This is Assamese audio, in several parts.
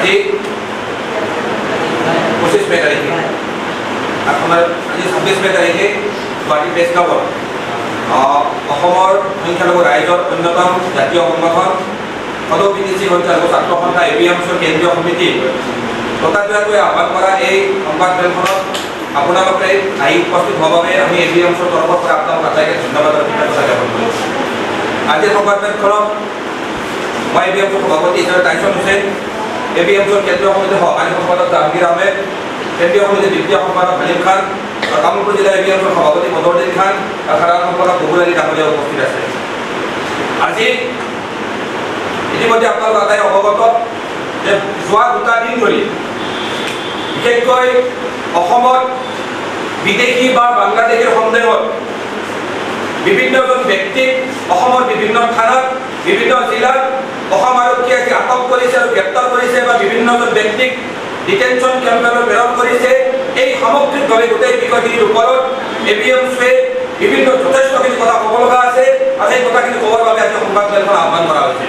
আজি 25 মে তাৰিখে আপোনাৰ আজি 26 মে তাৰিখে গুৱাহাটী প্ৰেছ ক্লাবত অসমৰ সংখ্যালঘু ৰাইজৰ অন্যতম জাতীয় সংগঠন সদৌ-বিদেশী সংখ্যালঘু ছাত্ৰ সন্থা ABMCৰ কেন্দ্ৰীয় সমিতি ততাতৈয়াকৈ আহ্বান কৰা এই সংবাদমেলখনত আপোনালোকে আহি উপস্থিত হোৱাৰ বাবে আমি ABMCৰ তৰফৰ পৰা আপোনালোক আটাইকে ধন্যবাদ আৰু কৃতজ্ঞতা জ্ঞাপন কৰিছোঁ। আজিৰ সংবাদমেলখনত মই ABMCৰ সভাপতি হিচাপে টাইছন হুছেইন, ABMCৰ কেন্দ্ৰীয় সমিতিৰ সহকাৰী সম্পাদক জাহাংগীৰ আহমেদ, কেন্দ্ৰীয় সমিতিৰ দ্বিতীয় সম্পাদক হালিম খান, কামৰূপ জিলা ABMCৰ সভাপতি বদৰুদ্দিন খান আৰু সাধাৰণ সম্পাদক বুবুল আলী ডাঙৰীয়া উপস্থিত আছে। আজি ইতিমধ্যে আপোনালোক আটাই অৱগত যে যোৱা 2টা দিন ধৰি বিশেষকৈ অসমত বিদেশী বা বাংলাদেশীৰ সন্দেহত বিভিন্নজন ব্যক্তিক অসমৰ বিভিন্ন থানাত বিভিন্ন জিলাত অসম আৰক্ষীয়ে আটক কৰিছে আৰু গ্ৰেপ্তাৰ কৰিছে বা বিভিন্নজন ব্যক্তিক ডিটেনশ্যন কেম্পলৈ প্ৰেৰণ কৰিছে। এই সামগ্ৰিকভাৱে গোটেই বিষয়খিনিৰ ওপৰত ABMCয়ে বিভিন্ন যথেষ্টখিনি কথা ক'ব লগা আছে আৰু সেই কথাখিনি ক'বৰ বাবে আজি সংবাদমেলখন আহ্বান কৰা হৈছে।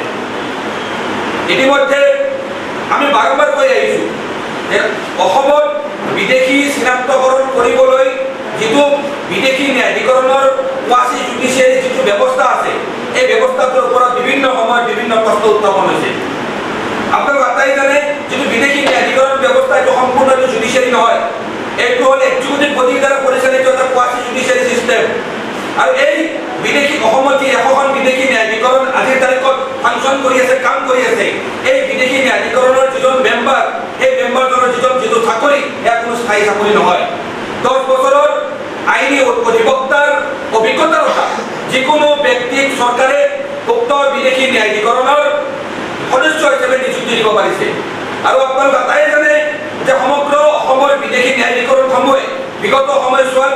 ইতিমধ্যে আমি বাৰম্বাৰ কৈ আহিছোঁ যে অসমত বিদেশী চিনাক্তকৰণ কৰিবলৈ যিটো বিদেশী ন্যায়াধিকৰণৰ কোৱাচি জুডিচিয়াৰী যিটো ব্যৱস্থা আছে এই ব্যৱস্থাটোৰ ওপৰত বিভিন্ন সময়ত বিভিন্ন প্ৰশ্ন উত্থাপন হৈছে। আপোনালোক আটাই জানে যিটো বিদেশী ন্যায়াধিকৰণ ব্যৱস্থা এইটো সম্পূৰ্ণ জুডিচিয়াৰী নহয়, এইটো হ'ল এক্সিকিউটিভ বডিৰ দ্বাৰা পৰিচালিত এটা কোৱাচি জুডিচিয়াৰী চিষ্টেম। আৰু এই বিদেশী অসমত যি 100খন বিদেশী ন্যায়াধিকৰণ আজিৰ তাৰিখত ফাংচন কৰি আছে, কাম কৰি আছে, এই বিদেশী ন্যায়াধিকৰণৰ যিজন মেম্বাৰ সেই মেম্বাৰজনৰ যিটো চাকৰি সেয়া কোনো স্থায়ী চাকৰি নহয়। 10 বছৰৰ আইনী অধিবক্তাৰ অভিজ্ঞতাৰ কথা যিকোনো ব্যক্তিক চৰকাৰে উক্ত বিদেশী ন্যায়াধিকৰণৰ সদস্য হিচাপে নিযুক্তি দিব পাৰিছে। আৰু আপোনালোক আটাই জানে যে সমগ্ৰ অসমৰ বিদেশী ন্যায়াধিকৰণসমূহে বিগত সময়ছোৱাত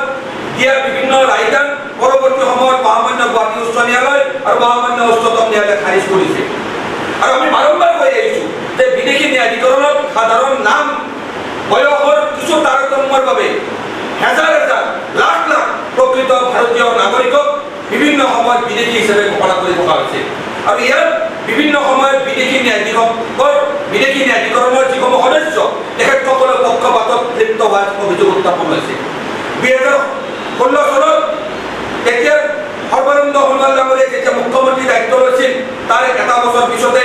দিয়া বিভিন্ন ৰায়দান পৰৱৰ্তী সময়ত মহামান্য গুৱাহাটী উচ্চ ন্যায়ালয় আৰু মহামান্য উচ্চতম ন্যায়ালয়ে খাৰিজ কৰিছে। আৰু আমি বাৰম্বাৰ কৈ আহিছোঁ যে বিদেশী ন্যায়াধিকৰণত সাধাৰণ নাম বয়সৰ কিছু তাৰতম্যৰ বাবে হাজাৰ হাজাৰ লাখ লাখ প্ৰকৃত ভাৰতীয় নাগৰিকক বিভিন্ন সময়ত বিদেশী হিচাপে ঘোষণা কৰি থকা হৈছে। আৰু ইয়াত বিভিন্ন সময়ত বিদেশী ন্যায়াধিকৰণৰ যিসমূহ সদস্য তেখেতসকলৰ পক্ষপাতত লিপ্ত হোৱাৰ অভিযোগ উত্থাপন হৈছে। 2016 চনত তেতিয়া সৰ্বানন্দ সোণোৱাল ডাঙৰীয়াই যেতিয়া মুখ্যমন্ত্ৰী দায়িত্ব লৈছিল তাৰ এটা বছৰ পিছতে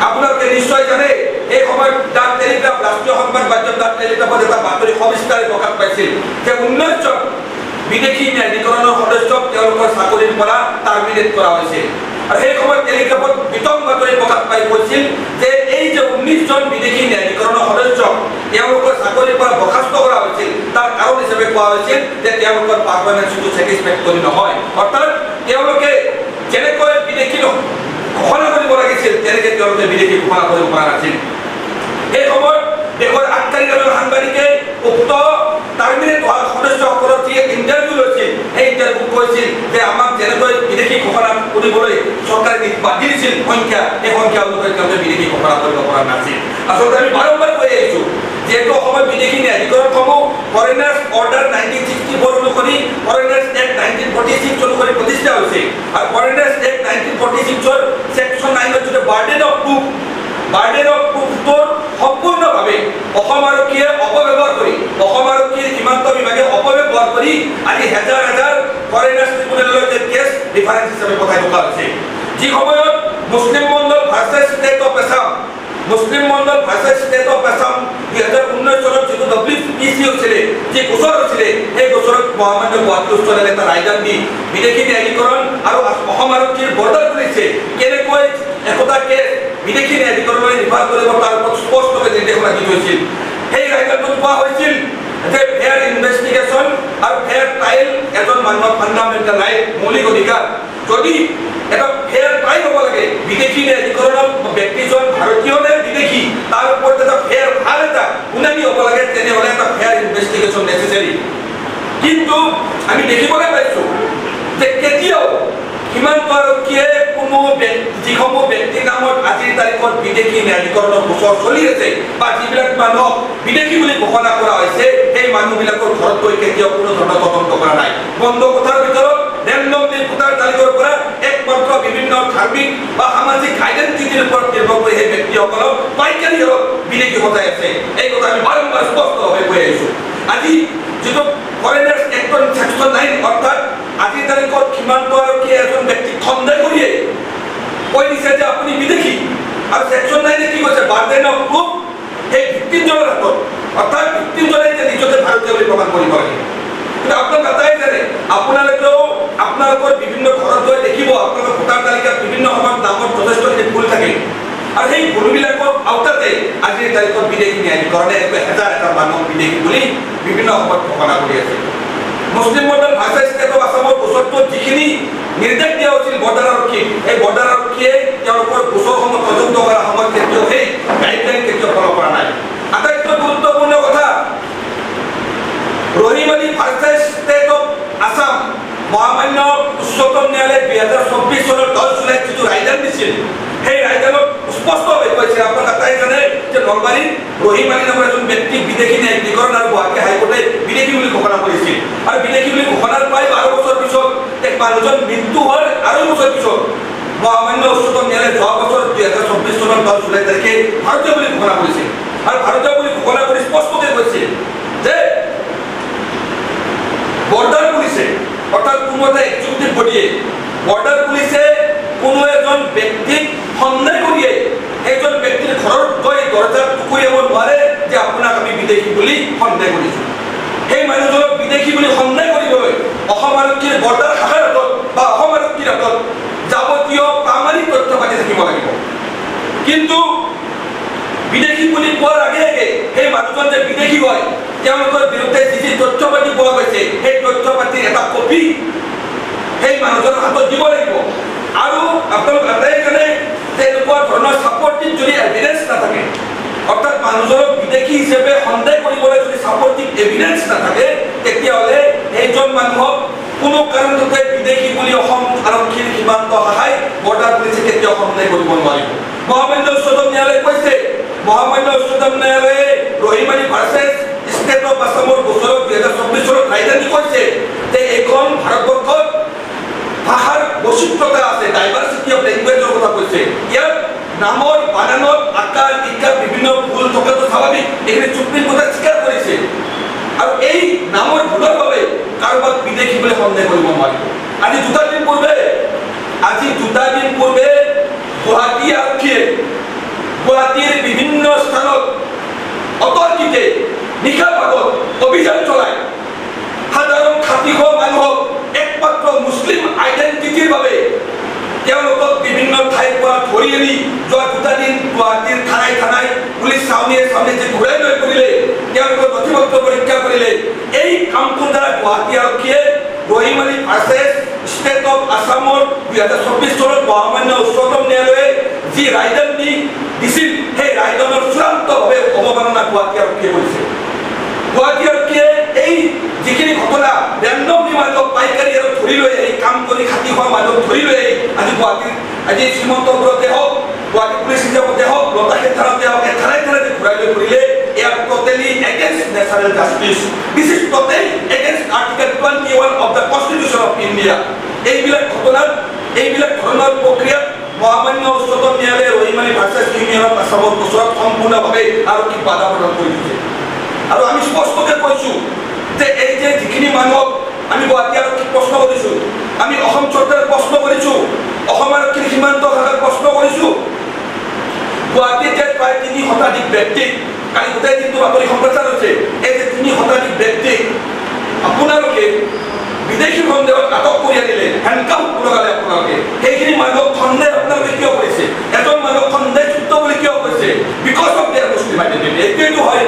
আপোনালোকে নিশ্চয় জানে এই সময়ত ডাক টেলিগ্ৰাফ ৰাষ্ট্ৰীয় সংবাদ মাধ্যম ডাক টেলিগ্ৰাফত এটা বাতৰি সবিস্তাৰে প্ৰকাশ পাইছিল যে 19জন বিদেশী ন্যায়াধিকৰণৰ সদস্যক তেওঁলোকৰ চাকৰিৰ পৰা টাৰ্মিনেট কৰা হৈছিল। আৰু সেই সময়ত টেলিগ্ৰাফত বিতং বাতৰি প্ৰকাশ পাই কৈছিল যে এই যে 19জন বিদেশী ন্যায়াধিকৰণৰ সদস্যক তেওঁলোকৰ চাকৰিৰ পৰা বৰ্খাস্ত কৰা হৈছিল তাৰ কাৰণ হিচাপে কোৱা হৈছিল যে তেওঁলোকৰ পাৰফৰ্মেন্সটো ছেটিছফেক্টৰী নহয়। অৰ্থাৎ তেওঁলোকে যেনেকৈ বিদেশী ঘোষণা কৰিব লাগিছিল তেনেকৈ তেওঁলোকে বিদেশী ঘোষণা কৰিব পৰা নাছিল। এই সময়ত দেশৰ আগশাৰীৰ এজন সাংবাদিকে উক্ত টাৰ্মিনেট হোৱা সদস্যসকলৰ যি ইণ্টাৰভিউ লৈছিল সেই ইণ্টাৰভিউ কৈছিল যে আমাক যেনেকৈ বিদেশী ঘোষণা কৰিবলৈ চৰকাৰে বান্ধি দিছিল সংখ্যা, এই সংখ্যা অনুসৰি তেওঁলোকে বিদেশী ঘোষণা কৰিব পৰা নাছিল। আচলতে আমি বাৰম্বাৰ কৈ আহিছোঁ যিহেতু অসমত বিদেশী ন্যায়াধিকৰণসমূহ ফৰেইনাৰ্ছ অৰ্ডাৰ 1964 অনুসৰি ফৰেইনাৰ্ছ এক্ট 1946 অনুসৰি প্ৰতিষ্ঠা হৈছে। আৰু ফৰেইনাৰ্ছ এক্ট 1946ৰ ছেকশ্যন 9ত যিটো বাৰ্ডেন অফ প্ৰুফটোৰ সম্পূৰ্ণভাৱে অসম আৰক্ষীয়ে অপব্যৱহাৰ কৰি অসম আৰক্ষীৰ সীমান্ত বিভাগে অপব্যৱহাৰ কৰি আজি হাজাৰ হাজাৰ ফৰেইনাৰ্ছ ট্ৰিব্যুনেললৈ কেছ ৰিফাৰেঞ্চ হিচাপে পঠাই থকা হৈছে। যি সময়ত মুছলিম মণ্ডল ভাৰ্চেছ ষ্টেট অফ আছাম 2019 চনত যিটো WPC হৈছিলে যি গোচৰ হৈছিলে সেই গোচৰত মহামান্য গুৱাহাটী উচ্চ ন্যায়ালয়ে এটা ৰায়দান দি বিদেশী ন্যায়াধিকৰণ আৰু অসম আৰক্ষীৰ বৰ্ডাৰ কৰিছে কেনেকৈ একোটা কেছ বিদেশী ন্যায়াধিকৰণলৈ ৰিফাৰ কৰিব তাৰ ওপৰত স্পষ্টকৈ নিৰ্দেশনা দি থৈছিল। সেই ৰায়দানটোত কোৱা হৈছিল যে ফেয়াৰ ইনভেষ্টিগেশ্যন আৰু ফেয়াৰ ট্ৰায়েল এজন মানুহৰ ফাণ্ডামেণ্টেল ৰাইট, মৌলিক অধিকাৰ। যদি এটা ফেয়াৰ ট্ৰায়েল হ'ব লাগে বিদেশী ন্যায়াধিকৰণৰ ব্যক্তিজন ভাৰতীয় নে বিদেশী তাৰ ওপৰত এটা ফেয়াৰ ভাল এটা শুনানি হ'ব লাগে, তেনেহ'লে এটা ফেয়াৰ ইনভেষ্টিগেশ্যন নেচেচাৰী। কিন্তু আমি দেখিবলৈ পাইছোঁ যে কেতিয়াও সীমান্ত আৰক্ষীয়ে কোনো যিসমূহ ব্যক্তিৰ নামত আজিৰ তাৰিখত বিদেশী ন্যায়াধিকৰণৰ গোচৰ চলি আছে বা যিবিলাক মানুহক বিদেশী বুলি ঘোষণা কৰা হৈছে সেই মানুহবিলাকৰ ঘৰত গৈ কেতিয়াও কোনো ধৰণৰ তদন্ত কৰা নাই। বন্ধ কোঠাৰ ভিতৰত ৰেণ্ডমলি ভোটাৰ তালিকাৰ পৰা একমাত্ৰ বিভিন্ন ধাৰ্মিক বা সামাজিক আইডেণ্টিটিৰ ওপৰত নিৰ্ভৰ কৰি সেই ব্যক্তিসকলক পাইকাৰী আৰু সেকশন 9 কি কৈছে বাৰ্ডেন অফ প্ৰুফ এই ভিক্টিমজনৰ হাতত অৰ্থাৎ ভিক্টিমজনে নিজকে ভাৰতীয় বুলি প্ৰমাণ কৰিব লাগে কিন্তু আপোনাক কথাই জানে আপোনালোকেও আপোনালোকৰ বিভিন্ন ঘৰত গৈ দেখিব আপোনালোকৰ ভোটাৰ তালিকাত বিভিন্ন সময়ত নামত যথেষ্টখিনি ভুল থাকে আৰু সেই ভুলবিলাকৰ আওতাতে আজিৰ তাৰিখত বিদেশী ন্যায়াধিকৰণে হাজাৰ হাজাৰ মানুহ বিদেশী বুলি বিভিন্ন সময়ত ঘোষণা কৰি আছে মুছলিম মণ্ডল ভাষা ষ্টেট অফ আছামৰ গোচৰটো যিখিনি নিৰ্দেশ দিয়া হৈছিল বৰ্ডাৰ আৰক্ষী এই বৰ্ডাৰ আৰক্ষীয়ে তেওঁলোকৰ গোচৰসমূহ তদন্ত কৰাৰ সময়ত কেতিয়াও সেই গাইডলাইন কেতিয়াও ফল' কৰা নাই আটাইতকৈ গুৰুত্বপূৰ্ণ কথা Rahim Ali versus state of Assam মহামান্য উচ্চতম ন্যায়ালয়ে 2024 চনৰ 10 জুলাইত যিটো ৰায়দান দিছিল সেই ৰায়দানত স্পষ্টভাৱে কৈছে আপোনালোকে তাই জানে যে নলবাৰীত ৰহিম আলী নামৰ এজন ব্যক্তিক বিদেশী ন্যায়াধিকৰণ আৰু গুৱাহাটী হাইকোৰ্টে বিদেশী বুলি ঘোষণা কৰিছিল আৰু বিদেশী বুলি ঘোষণাৰ প্ৰায় 12 বছৰ পিছত এক মানুহজন মৃত্যু হোৱাৰ 2.5 বছৰ পিছত মহামান্য উচ্চতম ন্যায়ালয়ে যোৱা বছৰ 2024 চনৰ 10 জুলাই তাৰিখে ভাৰতীয় বুলি ঘোষণা কৰিছিল আৰু ভাৰতীয় বুলি ঘোষণা কৰি স্পষ্টকৈ কৈছিল যে বৰ্ডাৰ পুলিচে অৰ্থাৎ কোনো এটা এক্সিকিউটিভ বডিয়ে বৰ্ডাৰ পুলিচে কোনো এজন ব্যক্তিক সন্দেহ কৰিয়ে সেইজন ব্যক্তিৰ ঘৰত গৈ দৰ্জাত টুকুৰিয়াব নোৱাৰে যে আপোনাক আমি বিদেশী বুলি সন্দেহ কৰিছোঁ সেই মানুহজনক বিদেশী বুলি সন্দেহ কৰিবলৈ অসম আৰক্ষীৰ বৰ্ডাৰ শাখাৰ হাতত বা অসম আৰক্ষীৰ হাতত যাৱতীয় প্ৰামাণিক তথ্য পাতি থাকিব লাগিব কিন্তু বিদেশী বুলি কোৱাৰ আগে আগে সেই মানুহজন যে বিদেশী হয় তেওঁলোকৰ বিৰুদ্ধে যি তথ্য পাতি পোৱা গৈছে সেই তথ্য পাতিৰ এটা কপি সেই মানুহজনৰ হাতত দিব লাগিব আৰু আপোনালোক এটাই জানে যে এনেকুৱা ধৰণৰ ছাপৰ্টিভ যদি এভিডেন্স নাথাকে অৰ্থাৎ মানুহজনক বিদেশী হিচাপে সন্দেহ কৰিবলৈ যদি ছাপৰ্টিভ এভিডেন্স নাথাকে তেতিয়াহ'লে সেইজন মানুহক কোনো কাৰণতে বিদেশী বুলি অসম আৰক্ষীৰ সীমান্ত শাখাই বৰ্ডাৰ পুলিচে কেতিয়াও সন্দেহ কৰিব নোৱাৰিব মহামান্য উচ্চতম ন্যায়ালয়ে কৈছে মহামান্য উচ্চতম ন্যায়ালয়ে Rahim Ali versus state of আছামৰ গোচৰত 2024 চনত ৰায়দান কৈছে যে এইখন ভাৰতবৰ্ষত ভাষাৰ বৈচিত্ৰতা আছে ডাইভাৰ্চিটি অফ লেংগুৱেজৰ কথা কৈছে ইয়াত নামৰ বানানত আকাৰ ইকাৰ বিভিন্ন ভুল থকাটো স্বাভাৱিক এইখিনি সুপ্ৰিম কোৰ্টে স্বীকাৰ কৰিছে আৰু এই নামৰ ভুলৰ বাবে কাৰোবাক বিদেশী বুলি সন্দেহ কৰিব নোৱাৰিব আজি দুটা দিন পূৰ্বে গুৱাহাটী আৰক্ষীয়ে গুৱাহাটীৰ বিভিন্ন স্থানত অতৰ্কিতে নিশা ভাগত অভিযান চলায় সাধাৰণ খাতি খোৱা মানুহক একমাত্ৰ মুছলিম আইডেণ্টিটিৰ বাবে তেওঁলোকক বিভিন্ন ঠাইৰ পৰা ধৰি আনি যোৱা দুটা দিন গুৱাহাটীৰ থানাই পুলিচ চাউনীয়ে যে ঘূৰাই লৈ কৰিলে তেওঁলোকৰ নথিপত্ৰ পৰীক্ষা কৰিলে এই কামটোৰ দ্বাৰা গুৱাহাটী আৰক্ষীয়ে Rahim Ali versus state of আছামৰ 2024 চনত মহামান্য উচ্চতম ন্যায়ালয়ে যি ৰায়দান দিছিল সেই ৰায়দানৰ চূড়ান্তভাৱে অৱমাননা গুৱাহাটী আৰক্ষীয়ে কৰিছে গুৱাহাটী আৰক্ষীয়ে এই যিখিনি ঘটনা ৰেণ্ডমলি মানুহক পাইকাৰী আৰু ধৰি লৈ আহি কাম কৰি খাতি খোৱা মানুহক ধৰি লৈ আহি আজি শ্ৰীমন্তপুৰতে হওক গুৱাহাটী পুলিচ হিচাপতে হওক লতাশিল থানাতে হওক থানাই ঘূৰাই লৈ ফুৰিলে এয়া totally against natural justice this is totally against article 21 of the constitution of India এইবিলাক ধৰণৰ প্ৰক্ৰিয়াত মহামান্য উচ্চতম ন্যায়ালয়ে Rahim Ali versus union of আছামৰ গোচৰত সম্পূৰ্ণভাৱে আৰক্ষীক বাধা প্ৰদান কৰি দিছে আৰু আমি স্পষ্টকৈ কৈছোঁ যে এই যে যিখিনি মানুহক আমি গুৱাহাটী আৰক্ষীক প্ৰশ্ন কৰিছোঁ আমি অসম চৰকাৰক প্ৰশ্ন কৰিছোঁ অসম আৰক্ষীৰ সীমান্ত শাখাক প্ৰশ্ন কৰিছোঁ গুৱাহাটীত যে প্ৰায় 3 শতাধিক ব্যক্তিক কালি গোটেই দিনটো বাতৰি সম্প্ৰচাৰ হৈছে এই যে 3 শতাধিক ব্যক্তিক আপোনালোকে বিদেশী সন্দেহত আটক কৰি আনিলে হেণ্ডকাফ লগালে আপোনালোকে সেইখিনি মানুহক সন্দেহ আপোনালোকে কিয় কৰিছে এজন মানুহক সন্দেহযুক্ত বুলি কিয় কৈছে because of their Muslim identity এইটোৱেইটো হয়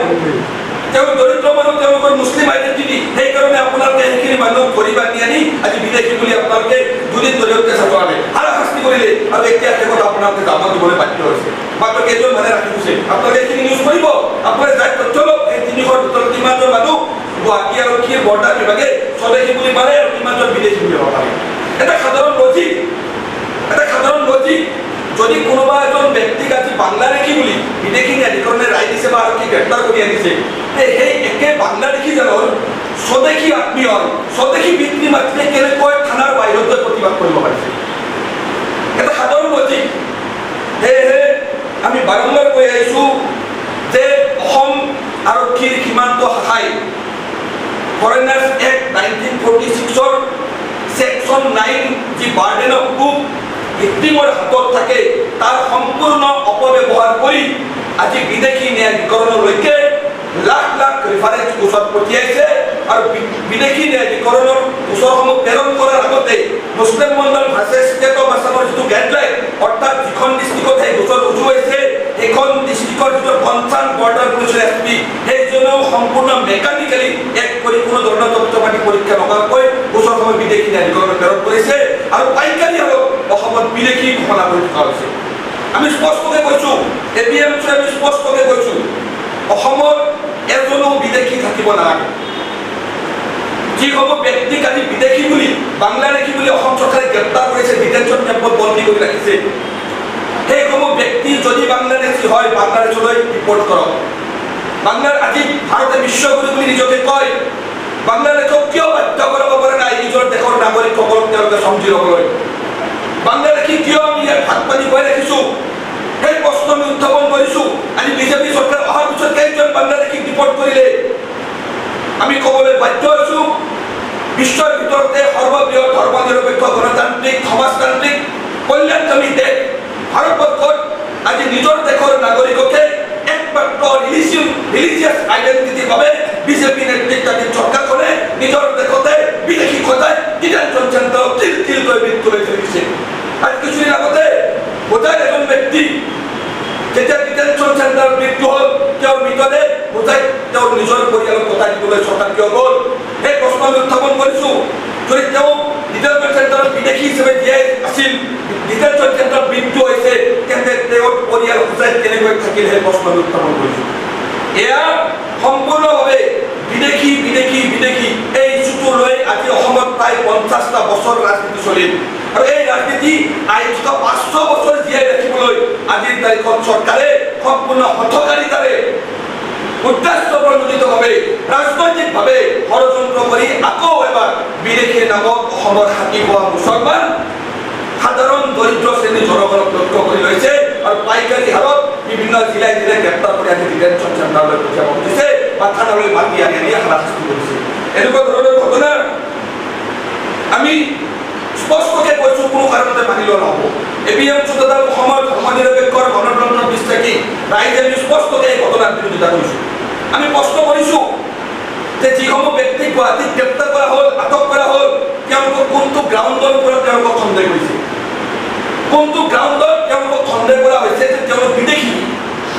তেওঁলোক দৰিদ্ৰ মানুহ তেওঁলোকৰ মুছলিম আইডেণ্টিটি সেইকাৰণে আপোনালোকে সেইখিনি মানুহক ধৰি বান্ধি আনি আজি বিদেশী বুলি আপোনালোকে দুদিন ধৰি অত্যাচাৰ কৰালে হাৰাশাস্তি কৰিলে আৰু এতিয়া শেষত আপোনালোকে জামিন দিবলৈ বাধ্য হৈছে মাত্ৰ কেইজন মানে ৰাখি দিছে আপোনালোকে এইখিনি নিউজ কৰিব আপোনালোকে যাই তথ্য লওক এই 300ৰ ভিতৰত কিমানজন মানুহ গুৱাহাটী আৰক্ষীৰ বৰ্ডাৰ বিভাগে স্বদেশী বুলি পাৰে আৰু কিমানজন বিদেশী বুলি হ'ব পাৰে এটা সাধাৰণ লজিক যদি কোনোবা এজন ব্যক্তিক আজি বাংলাদেশী বুলি বিদেশী ন্যায়াধিকৰণে ৰায় দিছে বা আৰক্ষী গ্ৰেপ্তাৰ কৰি আনিছে সেই একে বাংলাদেশীজনৰ স্বদেশী আত্মীয় স্বদেশী পিতৃ মাতৃয়ে কেনেকৈ থানাৰ বাহিৰত গৈ প্ৰতিবাদ কৰিব পাৰিছে এটা সাধাৰণ লজিক সেয়েহে আমি বাৰম্বাৰ কৈ আহিছোঁ যে অসম আৰক্ষীৰ সীমান্ত শাখাই ফৰেনাৰ্ছ এক্ট 1946ৰ সেকশন 9 যি বাৰ্ডেন অফ প্ৰুফ ভিক্টিমৰ হাতত থাকে তাৰ সম্পূৰ্ণ অপব্যৱহাৰ কৰি আজি বিদেশী ন্যায়াধিকৰণলৈকে লাখ লাখ ৰেফাৰেঞ্চ গোচৰ পঠিয়াইছে আৰু বিদেশী ন্যায়াধিকৰণৰ গোচৰসমূহ প্ৰেৰণ কৰাৰ আগতে মুছলিম মণ্ডল ভাৰ্চেছ ষ্টেট অফ আছামৰ যিটো গাইডলাইন অৰ্থাৎ যিখন ডিষ্ট্ৰিক্টত সেই গোচৰ ৰুজু হৈছে সেইখন ডিষ্ট্ৰিক্টৰ যিটো কনচাৰ্ণ বৰ্ডাৰ পুলিচৰ এছপি সেইজনেও সম্পূৰ্ণ মেকানিকেলি এক কৰি কোনো ধৰণৰ তথ্য পাতি পৰীক্ষা নকৰাকৈ গোচৰসমূহ বিদেশী ন্যায়াধিকৰণত প্ৰেৰণ কৰিছে আৰু পাইকাৰী হাৰত অসমত বিদেশী ঘোষণা কৰি থকা হৈছে। আমি স্পষ্টকৈ কৈছোঁ APMC আমি স্পষ্টকৈ কৈছোঁ অসমত এজনো বিদেশী থাকিব নালাগে। যিসমূহ ব্যক্তিক আজি বিদেশী বুলি বাংলাদেশী বুলি অসম চৰকাৰে গ্ৰেপ্তাৰ কৰিছে ডিটেনশ্যন কেম্পত বন্দী কৰি ৰাখিছে সেইসমূহ ব্যক্তি যদি বাংলাদেশী হয় বাংলাদেশলৈ ৰিপৰ্ট কৰক। আজি ভাৰতে বিশ্বগুৰু বুলি নিজকে কয় বাংলাদেশক কিয় বাধ্য কৰাব পৰা নাই নিজৰ দেশৰ নাগৰিকসকলক তেওঁলোকে সমজি ল'বলৈ? বাংলাদেশী কিয় আমি ইয়াত ভাত পানী খুৱাই ৰাখিছোঁ সেই প্ৰশ্ন আমি উত্থাপন কৰিছোঁ। আজি বিজেপি চৰকাৰ অহাৰ পিছত কেইজন বাংলাদেশীক ৰিপৰ্ট কৰিলে? আমি ক'বলৈ বাধ্য হৈছোঁ বিশ্বৰ ভিতৰতে সৰ্ববৃহৎ ধৰ্মনিৰপেক্ষ গণতান্ত্ৰিক সমাজতান্ত্ৰিক কল্যাণকামী দেশ ভাৰতবৰ্ষত আজি নিজৰ দেশৰ নাগৰিককে একমাত্ৰ ৰিলিজিয়াছ আইডেণ্টিটিৰ বাবে বিজেপি নেতৃত্বাধীন চৰকাৰখনে নিজৰ দেশতে বিদেশী সজাই ডিটেনশ্যন চেণ্টাৰ তিল তিলকৈ মৃত্যুলৈ ঠেলিছে। আজি কিছুদিন আগতে বোজাই এজন ব্যক্তি যেতিয়া ডিটেনশ্যন চেণ্টাৰত মৃত্যু হ'ল তেওঁৰ মৃতদেহ বোজাই তেওঁৰ নিজৰ পৰিয়ালক কটাই দিবলৈ চৰকাৰ কিয় গ'ল সেই প্ৰশ্ন আমি উত্থাপন কৰিছোঁ। যদি তেওঁ ডিটেনশ্যন চেণ্টাৰত বিদেশী হিচাপে জীয়াই আছিল ডিটেনশ্যন চেণ্টাৰত মৃত্যু হৈছে তেন্তে তেওঁৰ পৰিয়াল সজাই কেনেকৈ থাকিল সেই প্ৰশ্ন আমি উত্থাপন কৰিছোঁ। এয়া সম্পূৰ্ণভাৱে বিদেশী বিদেশী বিদেশী এই ইছ্যুটো লৈ আজি অসমত প্ৰায় 50টা বছৰ ৰাজনীতি চলিল আৰু এই ৰাজনীতি আয়োজিত 500 বছৰ জীয়াই ৰাখিবলৈ আজিৰ তাৰিখত চৰকাৰে সম্পূৰ্ণ হঠকাৰিতাৰে উদ্দেশ্যপ্ৰণোদিতভাৱে ৰাজনৈতিকভাৱে ষড়যন্ত্ৰ কৰি আকৌ এবাৰ বিদেশীৰ নামত অসমৰ হাতী হোৱা মুছলমান সাধাৰণ দৰিদ্ৰ শ্ৰেণীৰ জনগণক লক্ষ্য কৰি লৈছে আৰু পাইকাৰী হাৰত বিভিন্ন জিলাই জিলাই গ্ৰেপ্তাৰ কৰি আজি ডিটেনশ্যন চেণ্টাৰলৈ পঠিয়াব খুজিছে বা থানালৈ মাতি আনি আনি হাৰাশাস্তি কৰিছে। এনেকুৱা ধৰণৰ ঘটনা আমি স্পষ্টকৈ কৈছোঁ কোনো কাৰণতে মানি লোৱা নহ'ব। APMC তথা অসমৰ ধৰ্মনিৰপেক্ষ গণতন্ত্ৰ বিশ্বাসী ৰাইজে আমি স্পষ্টকৈ এই ঘটনাৰ বিৰোধিতা কৰিছোঁ। আমি প্ৰশ্ন কৰিছোঁ যে যিসমূহ ব্যক্তিক গুৱাহাটীত গ্ৰেপ্তাৰ কৰা হ'ল আটক কৰা হ'ল তেওঁলোকক কোনটো গ্ৰাউণ্ডৰ ওপৰত তেওঁলোকক সন্দেহ কৰিছে? কোনটো গ্ৰাউণ্ডত তেওঁলোকক সন্দেহ কৰা হৈছে যে তেওঁলোক বিদেশী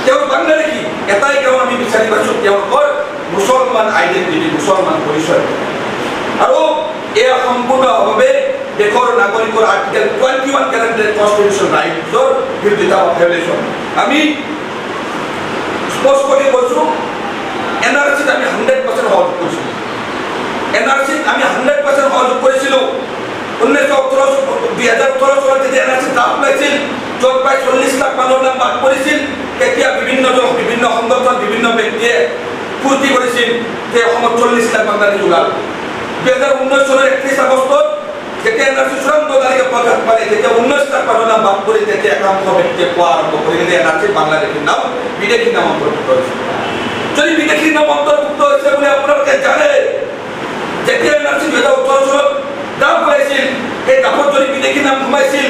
তেওঁলোক বাংলাদেশী? এটাই কাৰণ আমি বিচাৰি পাইছোঁ তেওঁলোকৰ মুছলমান আইডেণ্টিটি মুছলমান পৰিচয় আৰু এয়া সম্পূৰ্ণভাৱে দেশৰ নাগৰিকৰ আৰ্টিকেল 21 গ্যাৰাণ্টেড কনষ্টিটিউচন ৰাইটছৰ বিৰোধিতা বা ভায়োলেশ্যন। আমি স্পষ্টকৈ কৈছোঁ NRCত আমি 100% সহযোগ কৰিছিলোঁ। NRCত আমি 100% সহযোগ কৰিছিলোঁ। 2018 চনত যেতিয়া NRC ড্ৰাফ্ট ওলাইছিল য'ত প্ৰায় 40 লাখ মানুহৰ নাম বাদ পৰিছিল তেতিয়া বিভিন্ন সংগঠন বিভিন্ন ব্যক্তিয়ে ফূৰ্তি কৰিছিল যে অসমত 40 লাখ বাংলাদেশী ওলাল। 2019 চনৰ 31 আগষ্টত যেতিয়া NRC চূড়ান্ত তালিকা প্ৰকাশ পালে তেতিয়া 19 লাখ মানুহৰ নাম বাদ পৰি তেতিয়া একাংশ ব্যক্তিয়ে কোৱা আৰম্ভ কৰিলে যে NRC বাংলাদেশীৰ নাম বিদেশীৰ নাম অন্তৰ্ভুক্ত হৈছে। যদি বিদেশীৰ নাম অন্তৰ্ভুক্ত হৈছে বুলি আপোনালোকে জানে যেতিয়া NRC 2018 চনত ড্ৰাফ্ট ওলাইছিল সেই ড্ৰাফ্টত যদি বিদেশীৰ নাম সোমাইছিল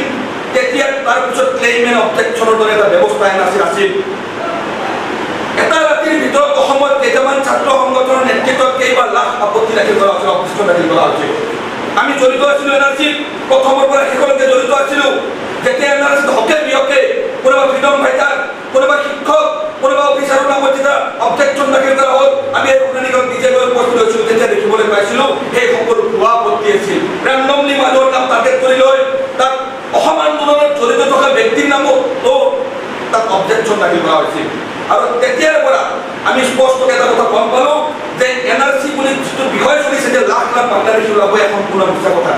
তেতিয়া তাৰপিছত ক্লেইম এণ্ড অবজেকশ্যনৰ দৰে এটা ব্যৱস্থা NRC আছিল। এটা ৰাতিৰ ভিতৰত অসমত কেইটামান ছাত্ৰ সংগঠনৰ নেতৃত্বত কেইবাৰ লাখ আপত্তি দাখিল কৰা হৈছিল অবজেকশ্যন দাখিল কৰা হৈছিল। আমি জড়িত আছিলোঁ NRCত প্ৰথমৰ পৰা শেষলৈকে জড়িত আছিলোঁ। যেতিয়া NRCত হকে বিহকে কোনোবা ফ্ৰীডম ফাইটাৰ কোনোবা শিক্ষক কোনোবা অফিচাৰৰ নামত যেতিয়া অবজেকশ্যন দাখিল কৰা হ'ল আমি এই শুনানিখন নিজে গৈ উপস্থিত হৈছিলোঁ তেতিয়া দেখিবলৈ পাইছিলোঁ সেই সকলো ভুৱা আপত্তি আছিল। ৰেণ্ডমলি মানুহৰ নাম টাৰ্গেট কৰি লৈ তাত অসম আন্দোলনত জড়িত থকা ব্যক্তিৰ নামতো তাত অবজেকশ্যন দাখিল কৰা হৈছিল আৰু তেতিয়াৰ পৰা আমি স্পষ্টকৈ এটা কথা গম পালোঁ যে NRC বুলি যিটো বিষয় চলিছে যে লাখ লাখ বাংলাদেশী ওলাব এক সম্পূৰ্ণ মিছা কথা।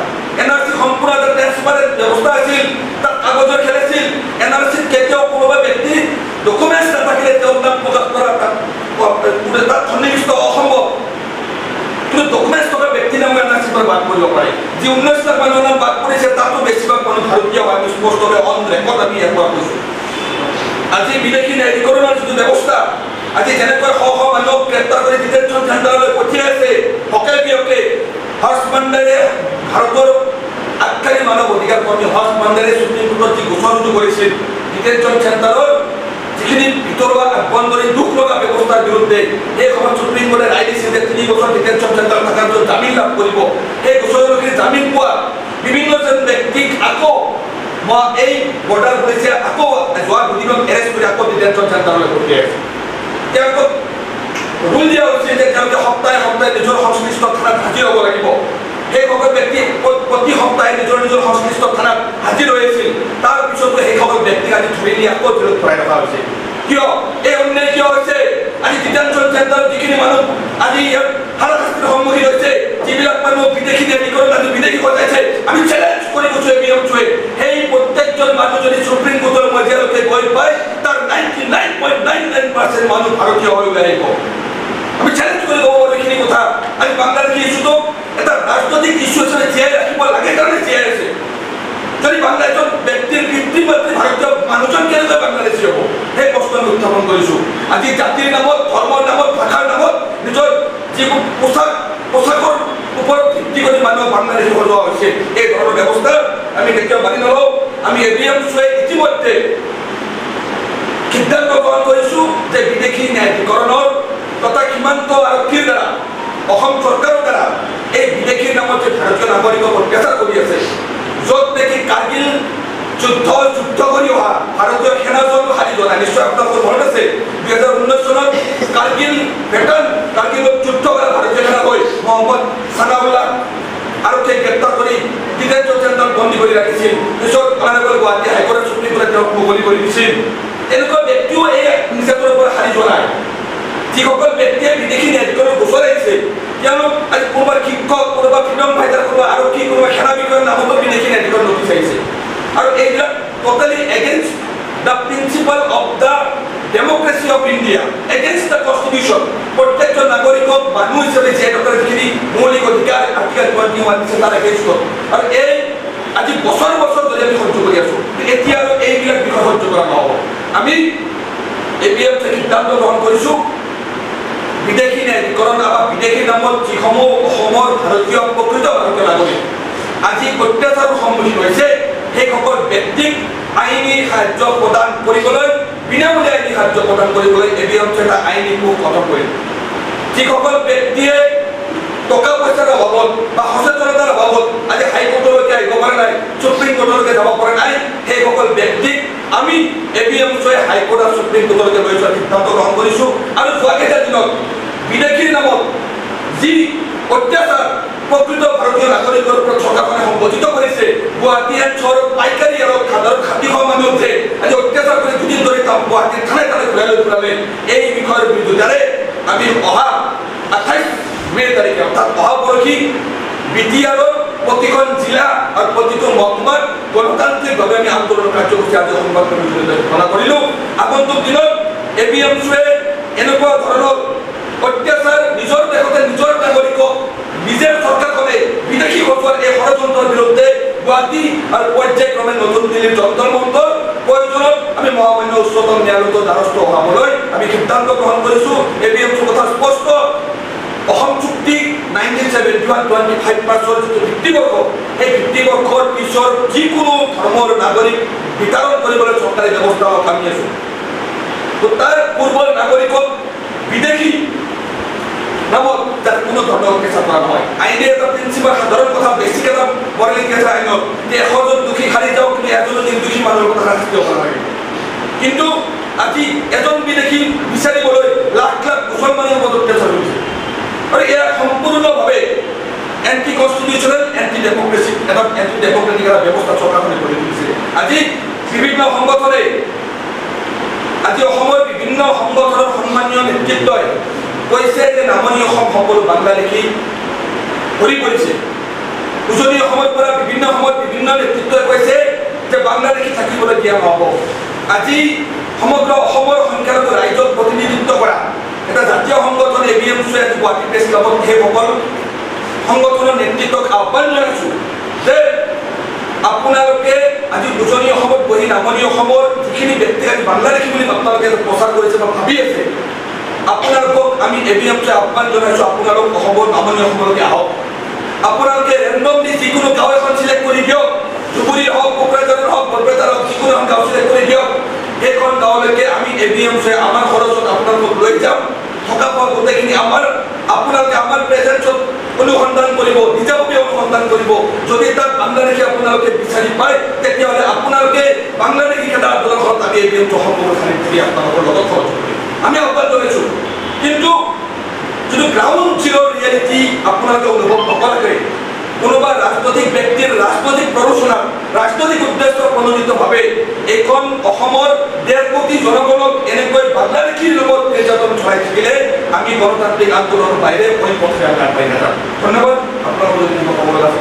NRC সম্পূৰ্ণ এটা ট্ৰেন্সপাৰেণ্ট ব্যৱস্থা আছিল তাত কাগজৰ খেল আছিল। NRCত কেতিয়াও কোনোবা ব্যক্তি ডকুমেণ্টছ নাথাকিলে তেওঁৰ নাম প্ৰকাশ কৰা তাত সন্নিৱিষ্ট অসম্ভৱ। কিন্তু ডকুমেণ্টছ থকা ব্যক্তিৰ নাম NRCৰ পৰা বাদ কৰিব পাৰে। যি 19 লাখ মানুহৰ নাম বাদ পৰিছে তাতো বেছিভাগ মানুহ ভাৰতীয় হয়। আমি স্পষ্টকৈ অন ৰেকৰ্ড আমি ইয়াৰ পৰা কৈছোঁ। আজি বিদেশী ন্যায়াধিকৰণৰ যিটো ব্যৱস্থা আজি যেনেকৈ শ শ মানুহক গ্ৰেপ্তাৰ কৰি ডিটেনশ্যন চেণ্টাৰলৈ পঠিয়াই আছে হকে বিহকে হৰ্ষ মাণ্ডাৰে ভাৰতৰ আগশাৰী মানৱ অধিকাৰ কৰ্মী হৰ্ষ মাণ্ডাৰে সুপ্ৰিম কোৰ্টত যি গোচৰ ৰুজু কৰিছিল ডিটেনশ্যন চেণ্টাৰৰ যিখিনি গ্ৰহণ কৰি দুখ লগা ব্যৱস্থাৰ বিৰুদ্ধে এই সময়ত সুপ্ৰিম কোৰ্টে ৰায় দিছিল যে 3 বছৰ ডিটেনশ্যন চেণ্টাৰ থকাৰ পিছত জামিন লাভ কৰিব। সেই গোচৰলৈকে জামিন পোৱা বিভিন্নজন ব্যক্তিক আকৌ এই বৰ্ডাৰ পুলিচে আকৌ যোৱা দুদিনত এৰেষ্ট কৰি আকৌ ডিটেনশ্যন চেণ্টাৰলৈ পঠিয়াইছে। তেওঁলোকক ৰুল দিয়া হৈছে যে তেওঁলোকে সপ্তাহে সপ্তাহে নিজৰ সংশ্লিষ্ট থানাত হাজিৰ হ'ব লাগিব। সেইসকল ব্যক্তি প্ৰতি সপ্তাহে নিজৰ নিজৰ সংশ্লিষ্ট থানাত হাজিৰ হৈ আছিল। তাৰ পিছতো সেইসকল ব্যক্তিক আজি ধৰি নি আকৌ জেলত ভৰাই ৰখা হৈছে। কিয় এই অন্যায় কিয় হৈছে? আজি ডিটেনশ্যন চেণ্টাৰত যিখিনি মানুহ আজি ইয়াত হাৰাশাস্তিৰ সন্মুখীন হৈছে, যিবিলাক মানুহ বিদেশী ন্যায়াধিকৰণ আজি বিদেশী সজাইছে, আমি চেলেঞ্জ কৰি কৈছোঁ এবিএমছুৱে সেই প্ৰত্যেকজন মানুহ যদি সুপ্ৰিম কোৰ্টৰ মজিয়ালৈকে গৈ পায় তাৰ 99.99% মানুহ ভাৰতীয় হৈ ওলাই আহিব। আমি চেলেঞ্জ কৰি ক'ব পাৰোঁ এইখিনি কথা। আজি বাংলাদেশী ইছ্যুটো এটা ৰাজনৈতিক ইছ্যু হিচাপে জীয়াই ৰাখিব লাগে কাৰণে জীয়াই আছে। যদি বাংলাদেশৰ ব্যক্তিৰ পিতৃ মাতৃ ভাৰতীয় মানুহজন কেনেকৈ বাংলাদেশী হ'ব সেই প্ৰশ্ন আমি উত্থাপন কৰিছোঁ। আজি জাতিৰ নামত, ধৰ্মৰ নামত, ভাষাৰ নামত নিজৰ যিবোৰ পোচাকৰ ওপৰত ভিত্তি কৰি মানুহক বাংলাদেশী সজোৱা হৈছে। এই ধৰণৰ ব্যৱস্থা আমি কেতিয়াও মানি নলওঁ। আমি এবিএমছুৱে ইতিমধ্যে সিদ্ধান্ত গ্ৰহণ কৰিছোঁ যে বিদেশী ন্যায়াধিকৰণৰ তথা সীমান্ত আৰক্ষীৰ দ্বাৰা অসম চৰকাৰৰ দ্বাৰা এই বিদেশীৰ নামত যে ভাৰতীয় নাগৰিকক অত্যাচাৰ কৰি আছে, য'ত নেকি কাৰ্গিল যুদ্ধ কৰি অহা ভাৰতীয় সেনাজন হাৰি জনায়। নিশ্চয় আপোনালোকৰ মনত আছে 2019 চনত কাৰ্গিল ভেটাৰান, কাৰ্গিলত যুদ্ধ কৰা ভাৰতীয় সেনা হৈ মহম্মদ ছানাউল্লাহ আৰক্ষীয়ে গ্ৰেপ্তাৰ কৰি ডিটেনশ্যন চেণ্টাৰত বন্দী কৰি ৰাখিছিল। পিছত অনাৰেবল গুৱাহাটী হাইকোৰ্টে সুপ্ৰিম কোৰ্টে তেওঁক মুকলি কৰি দিছিল। এনেকুৱা ব্যক্তিও এই নিৰ্যাতনৰ পৰা হাৰি জনায়। যিসকল ব্যক্তিয়ে বিদেশী ন্যায়াধিকৰণৰ গোচৰ আহিছে তেওঁলোক আজি কোনোবা শিক্ষক, কোনোবা ফ্ৰীডম ফাইটাৰ, কোনোবা আৰক্ষী, কোনোবা সেনা বিষয়াৰ নামতো বিদেশী ন্যায়াধিকৰণ নটিচ আহিছে। আৰু এইবিলাক totally against the principal of the democracy of India, against the constitution. প্ৰত্যেকজন নাগৰিকক মানুহ হিচাপে জীয়াই থকাৰ যিখিনি মৌলিক অধিকাৰ আৰ্টিকেল 21 দিছে তাৰ এগেইনষ্টত। আৰু এই আজি বছৰ বছৰ ধৰি আমি সহ্য কৰি আছোঁ। এতিয়া আৰু এইবিলাক বিষয় সহ্য কৰা নহ'ব। আমি এবিএমছুৱে সিদ্ধান্ত গ্ৰহণ কৰিছোঁ বিদেশী ন্যায়াধিকৰণ বা বিদেশীৰ নামত যিসমূহ অসমৰ ভাৰতীয় প্ৰকৃত ভাৰতীয় নাগৰিক আজি অত্যাচাৰৰ সন্মুখীন হৈছে সেইসকল ব্যক্তিক আইনী সাহায্য প্ৰদান কৰিবলৈ, বিনামূলীয়া আইনী সাহায্য প্ৰদান কৰিবলৈ এবিএমছুৱে এটা আইনী কোষ গঠন কৰিল। যিসকল ব্যক্তিয়ে টকা পইচাৰ অভাৱত বা সচেতনতাৰ অভাৱত আজি হাইকোৰ্টলৈকে আহিব পৰা নাই, সুপ্ৰিম কোৰ্টলৈকে যাব পৰা নাই, সেইসকল ব্যক্তিক আমি এবিএমছুৱে হাইকোৰ্ট আৰু সুপ্ৰিম কোৰ্টলৈকে লৈ যোৱাৰ সিদ্ধান্ত গ্ৰহণ কৰিছোঁ। আৰু যোৱা কেইটা দিনত বিদেশীৰ নামত যি অত্যাচাৰ প্ৰকৃত ভাৰতীয় নাগৰিকৰ ওপৰত চৰকাৰখনে সংঘটিত কৰিছে, গুৱাহাটী চহৰত পাইকাৰী আৰু সাধাৰণ 60 মানুহ যে আজি অত্যাচাৰ কৰি দুদিন ধৰি গুৱাহাটীৰ থানে থানে ঘূৰাই লৈ ফুৰালে, এই বিষয়ৰ বিৰুদ্ধে আমি অহা 28 মে' তাৰিখে অৰ্থাৎ অহা পৰহি বিটিআৰৰ প্ৰতিখন জিলা আৰু প্ৰতিটো মহকুমাত গণতান্ত্ৰিকভাৱে আমি আন্দোলন কাৰ্যসূচী আজি সংবাদমেলৰ জৰিয়তে ঘোষণা কৰিলোঁ। আগন্তুক দিনত এবিএমছুৱে এনেকুৱা ধৰণৰ অত্যাচাৰ নিজৰ দেশতে নিজৰ নাগৰিকক নিজে চৰকাৰখনে বিদেশী সজোৱাৰ এই ষড়যন্ত্ৰৰ বিৰুদ্ধে গুৱাহাটী আৰু পৰ্যায়ক্ৰমে নতুন দিল্লীৰ যন্তৰ মন্তৰ প্ৰয়োজনত আমি মহামান্য উচ্চতম ন্যায়ালয়ৰ দ্বাৰস্থ হোৱাবলৈ আমি সিদ্ধান্ত গ্ৰহণ কৰিছোঁ। এবিএমছুৰ কথা স্পষ্ট। অসম চুক্তি 1971-25 যিটো ভিত্তিবৰ্ষ, সেই ভিত্তিবৰ্ষৰ পিছৰ যিকোনো ধৰ্মৰ নাগৰিক বিতৰণ কৰিবলৈ চৰকাৰী ব্যৱস্থা আমি আছোঁ। তাৰ পূৰ্বৰ নাগৰিকক বিদেশী নামত যাতে কোনো ধৰণৰ অত্যাচাৰ কৰা নহয়। আইনে এটা প্ৰিন্সিপাল সাধাৰণ কথা, বেছিক এটা মৰেলিটি আছে আইনত যে 100 জন দোষী সাৰি যাওক কিন্তু এজন নিৰ্দোষী মানুহৰ কথা শাস্তি হ'ব নালাগে। কিন্তু আজি এজন বিদেশী বিচাৰিবলৈ লাখ লাখ মুছলমানৰ ওপৰত অত্যাচাৰ হৈছে। আৰু এয়া সম্পূৰ্ণভাৱে এণ্টি কনষ্টিটিউচনেল, এণ্টি ডেমক্ৰেটিক এটা ব্যৱস্থা চৰকাৰখনে কৰি তুলিছে। আজি বিভিন্ন সংগঠনে, আজি অসমৰ বিভিন্ন সংগঠনৰ সন্মানীয় নেতৃত্বই কৈছে যে নামনি অসম সকলো বাংলাদেশী ভৰি পৰিছে। উজনি অসমৰ পৰা বিভিন্ন সময়ত বিভিন্ন নেতৃত্বই কৈছে যে বাংলাদেশী থাকিবলৈ দিয়া নহ'ব। আজি সমগ্ৰ অসমৰ সংখ্যালঘু ৰাইজক প্ৰতিনিধিত্ব কৰা এটা জাতীয় সংগঠন এবিএমছুৱে গুৱাহাটী প্ৰেছ ক্লাবত সেইসকল সংগঠনৰ নেতৃত্বক আহ্বান জনাইছোঁ যে আপোনালোকে আজি উজনি অসমত বহি নামনি অসমৰ যিখিনি ব্যক্তি আজি বাংলাদেশী বুলি আপোনালোকে প্ৰচাৰ কৰিছে বা ভাবি আছে, আপোনালোকক আমি এবিএমছুৱে আহ্বান জনাইছোঁ আপোনালোক অসমৰ নামনি অসমলৈকে আহক। আপোনালোকে ৰেণ্ডমলি যিকোনো গাঁও এখন চিলেক্ট কৰি দিয়ক, ধুবুৰী হওক, কোকৰাঝাৰৰ হওক, বৰপেটাৰ হওক, যিকোনো এখন গাঁও চিলেক্ট কৰি দিয়ক। সেইখন গাঁৱলৈকে আমি এবিএমছুৱে আমাৰ খৰচত লৈ যাম থকা হোৱা গোটেইখিনি আপোনালোকে আমাৰ প্ৰেজেন্সত অনুসন্ধান কৰিব, নিজাভাৱে অনুসন্ধান কৰিব। যদি তাত বাংলাদেশী আপোনালোকে বিচাৰি পায় তেতিয়াহ'লে আপোনালোকে বাংলাদেশী খেদা আন্দোলনত আমি এই বিৰুদ্ধ সম্পূৰ্ণখানি কৰি আপোনালোকৰ লগত সহযোগ কৰিম, আমি আহ্বান জনাইছোঁ। কিন্তু যিটো গ্ৰাউণ্ড জিৰ' ৰিয়েলিটি আপোনালোকে অনুভৱ নকৰাকৈ কোনোবা ৰাজনৈতিক ব্যক্তিৰ ৰাজনৈতিক প্ৰৰোচনা, ৰাজনৈতিক উদ্দেশ্য প্ৰণোদিতভাৱে এইখন অসমৰ 1.5 কোটি জনগণক এনেকৈ বাংলাদেশীৰ লগত নিৰ্যাতন চলাই থাকিলে আমি গণতান্ত্ৰিক আন্দোলনৰ বাহিৰে কোনো পথে আগবাঢ়ি নাযাম। ধন্যবাদ। আপোনালোকৰ যদি কিবা ক'ব লগা আছে